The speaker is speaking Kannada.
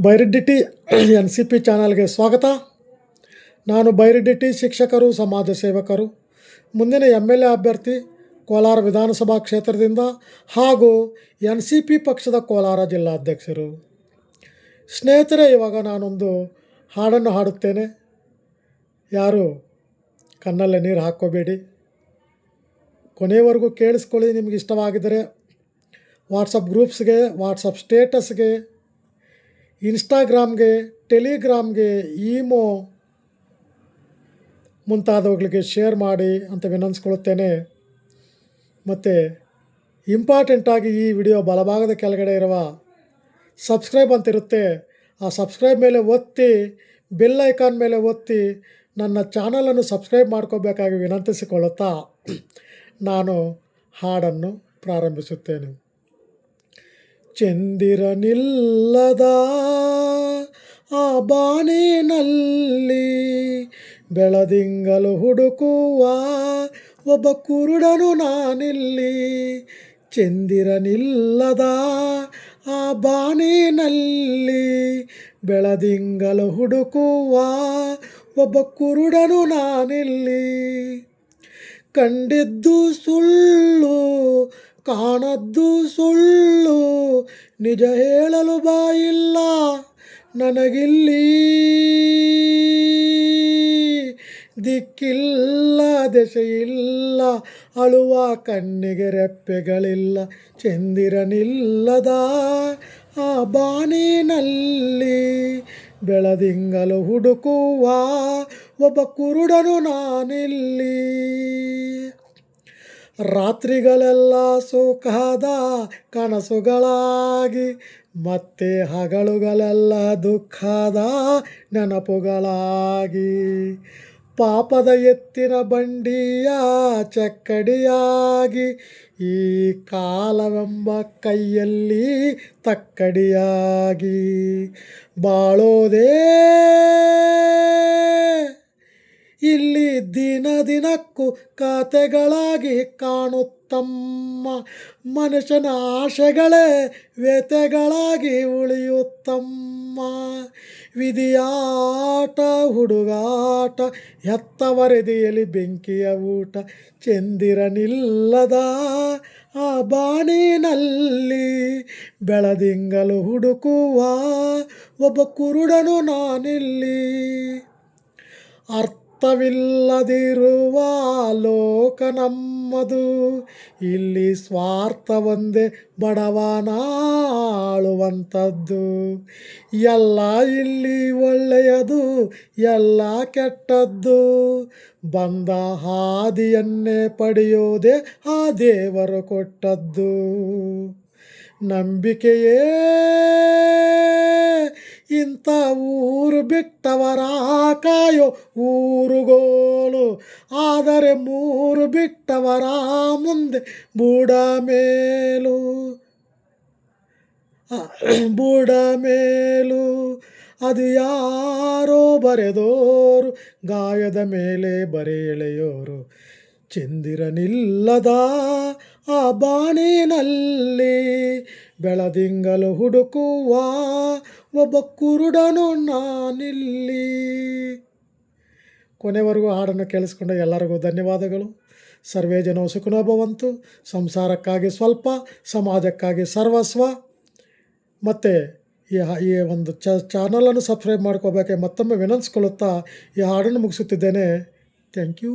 ಬೈರೆಡ್ಡಿಟಿ NCP ಚಾನಲ್ಗೆ ಸ್ವಾಗತ. ನಾನು ಬೈರೆಡ್ಡಿಟಿ ಶಿಕ್ಷಕರು, ಸಮಾಜ ಸೇವಕರು, ಮುಂದಿನ MLA ಅಭ್ಯರ್ಥಿ ಕೋಲಾರ ವಿಧಾನಸಭಾ ಕ್ಷೇತ್ರದಿಂದ ಹಾಗೂ NCP ಪಕ್ಷದ ಕೋಲಾರ ಜಿಲ್ಲಾಧ್ಯಕ್ಷರು. ಸ್ನೇಹಿತರೆ, ಇವಾಗ ನಾನೊಂದು ಹಾಡನ್ನು ಹಾಡುತ್ತೇನೆ. ಯಾರು ಕಣ್ಣಲ್ಲೇ ನೀರು ಹಾಕ್ಕೋಬೇಡಿ, ಕೊನೆಯವರೆಗೂ ಕೇಳಿಸ್ಕೊಳ್ಳಿ. ನಿಮಗೆ ಇಷ್ಟವಾಗಿದ್ದರೆ ವಾಟ್ಸಪ್ ಗ್ರೂಪ್ಸ್ಗೆ, ವಾಟ್ಸಪ್ ಸ್ಟೇಟಸ್ಗೆ, ಇನ್ಸ್ಟಾಗ್ರಾಮ್ಗೆ, ಟೆಲಿಗ್ರಾಮ್ಗೆ, ಈಮೋ ಮುಂತಾದವುಗಳಿಗೆ ಶೇರ್ ಮಾಡಿ ಅಂತ ವಿನಂತಿಸ್ಕೊಳ್ಳುತ್ತೇನೆ. ಮತ್ತು ಇಂಪಾರ್ಟೆಂಟಾಗಿ ಈ ವಿಡಿಯೋ ಬಲಭಾಗದ ಕೆಳಗಡೆ ಇರುವ ಸಬ್ಸ್ಕ್ರೈಬ್ ಅಂತಿರುತ್ತೆ, ಆ ಸಬ್ಸ್ಕ್ರೈಬ್ ಮೇಲೆ ಒತ್ತಿ, ಬೆಲ್ ಐಕಾನ್ ಮೇಲೆ ಒತ್ತಿ ನನ್ನ ಚಾನಲನ್ನು ಸಬ್ಸ್ಕ್ರೈಬ್ ಮಾಡ್ಕೋಬೇಕಾಗಿ ವಿನಂತಿಸಿಕೊಳ್ಳುತ್ತಾ ನಾನು ಹಾಡನ್ನು ಪ್ರಾರಂಭಿಸುತ್ತೇನೆ. ಚಂದಿರನಿಲ್ಲದ ಆ ಬಾನಿನಲ್ಲಿ ಬೆಳದಿಂಗಲು ಹುಡುಕುವ ಒಬ್ಬ ಕುರುಡನು ನಾನಿಲ್ಲಿ. ಚಂದಿರನಿಲ್ಲದ ಆ ಬಾನಿನಲ್ಲಿ ಬೆಳದಿಂಗಲು ಹುಡುಕುವ ಒಬ್ಬ ಕುರುಡನು ನಾನಿಲ್ಲಿ. ಕಂಡಿದ್ದು ಸುಳ್ಳು, ಕಾಣದ್ದು ಸುಳ್ಳು, ನಿಜ ಹೇಳಲು ಬಾಯಿಲ್ಲ ನನಗಿಲ್ಲಿ. ದಿಕ್ಕಿಲ್ಲ, ದೆಸೆಯಿಲ್ಲ, ಅಳುವ ಕಣ್ಣಿಗೆ ರೆಪ್ಪೆಗಳಿಲ್ಲ. ಚಂದಿರನಿಲ್ಲದ ಆ ಬಾನಿನಲ್ಲಿ ಬೆಳದಿಂಗಲು ಹುಡುಕುವ ಒಬ್ಬ ಕುರುಡನು ನಾನಿಲ್ಲಿ. ರಾತ್ರಿಗಳೆಲ್ಲ ಸುಖದ ಕನಸುಗಳಾಗಿ, ಮತ್ತೆ ಹಗಲುಗಳೆಲ್ಲ ದುಃಖದ ನೆನಪುಗಳಾಗಿ, ಪಾಪದ ಎತ್ತಿನ ಬಂಡಿಯ ಚಕ್ಕಡಿಯಾಗಿ, ಈ ಕಾಲವೆಂಬ ಕೈಯಲ್ಲಿ ತಕ್ಕಡಿಯಾಗಿ ಬಾಳೋದೇ ಇಲ್ಲಿ ದಿನ ದಿನಕ್ಕೂ ಕತೆಗಳಾಗಿ ಕಾಣುತ್ತಮ್ಮ. ಮನುಷ್ಯನ ಆಶೆಗಳೇ ವ್ಯಥೆಗಳಾಗಿ ಉಳಿಯುತ್ತಮ್ಮ. ವಿಧಿಯಾಟ, ಹುಡುಗಾಟ, ಹೆತ್ತವರೆದೆಯಲ್ಲಿ ಬೆಂಕಿಯ ಊಟ. ಚಂದಿರನಿಲ್ಲದ ಆ ಬಾನಿನಲ್ಲಿ ಬೆಳದಿಂಗಲು ಹುಡುಕುವ ಒಬ್ಬ ಕುರುಡನು ನಾನಿಲ್ಲಿ. ಅರ್ಥವಿಲ್ಲದಿರುವ ಲೋಕ ನಮ್ಮದು, ಇಲ್ಲಿ ಸ್ವಾರ್ಥ ಒಂದೇ ಬಡವನ ಆಳುವಂಥದ್ದು. ಎಲ್ಲ ಇಲ್ಲಿ ಒಳ್ಳೆಯದು, ಎಲ್ಲ ಕೆಟ್ಟದ್ದು, ಬಂದ ಹಾದಿಯನ್ನೇ ಪಡೆಯೋದೇ ಆ ದೇವರು ಕೊಟ್ಟದ್ದು. ನಂಬಿಕೆಯೇ ಇಂಥ ಊರು ಬಿಟ್ಟವರ ಕಾಯೋ ಊರುಗೋಲು, ಆದರೆ ಮೂರು ಬಿಟ್ಟವರ ಮುಂದೆ ಬೂಡ ಮೇಲು. ಅದು ಯಾರೋ ಬರೆದೋರು, ಗಾಯದ ಮೇಲೆ ಬರೆ ಎಳೆಯೋರು. ಚಂದಿರನಿಲ್ಲದ ಆ ಬಾನಿನಲ್ಲಿ ಬೆಳದಿಂಗಲು ಹುಡುಕುವ ಒಬ್ಬ ಕುರುಡನು ನಾನಿಲ್ಲಿ. ಕೊನೆವರೆಗೂ ಹಾಡನ್ನು ಕೇಳಿಸ್ಕೊಂಡ ಎಲ್ಲರಿಗೂ ಧನ್ಯವಾದಗಳು. ಸರ್ವೇ ಜನೋ ಸುಖಿನೋ ಭವಂತು. ಸಂಸಾರಕ್ಕಾಗಿ ಸ್ವಲ್ಪ, ಸಮಾಜಕ್ಕಾಗಿ ಸರ್ವಸ್ವ. ಮತ್ತು ಈ ಒಂದು ಚಾನಲನ್ನು ಸಬ್ಸ್ಕ್ರೈಬ್ ಮಾಡ್ಕೋಬೇಕೆ ಮತ್ತೊಮ್ಮೆ ವಿನಂತಿಸ್ಕೊಳ್ಳುತ್ತಾ ಈ ಹಾಡನ್ನು ಮುಗಿಸುತ್ತಿದ್ದೇನೆ. Thank you.